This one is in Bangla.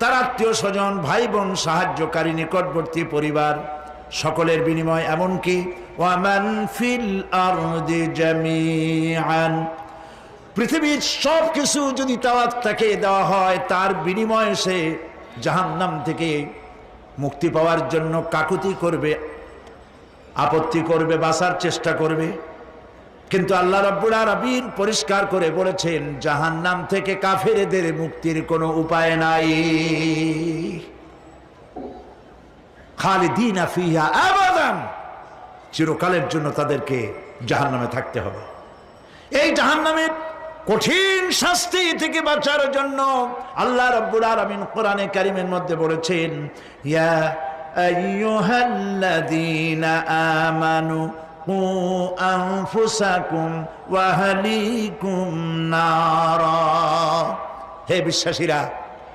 তার আত্মীয় স্বজন, ভাই বোন, সাহায্যকারী, নিকটবর্তী পরিবার, সকলের বিনিময়, এমনকি ওয়ামান ফিল আরদি জামিআন, পৃথিবীর সব কিছু যদি তাকে দেওয়া হয়, তার বিনিময়ে সে জাহান্নাম থেকে মুক্তি পাওয়ার জন্য কাকুতি করবে, আপত্তি করবে, বাঁচার চেষ্টা করবে। কিন্তু আল্লাহ রাব্বুল আলামিন পরিষ্কার করে বলেছেন, জাহান্নাম থেকে কাফেরদের মুক্তির কোনো উপায় নাই। খালিদিনা ফিহা আবাদান, চিরকালের জন্য তাদেরকে জাহান্নামে থাকতে হবে। এই জাহান্নামের কঠিন শাস্তি থেকে বাঁচার জন্য আল্লাহ রাব্বুল আলামিন কোরআনে কারীমের মধ্যে বলেছেন, ইয়া আইয়ুহাল্লাযীনা আমানু কু আনফুসাকুম ওয়া আহলিকুম নারা, হে বিশ্বাসীরা,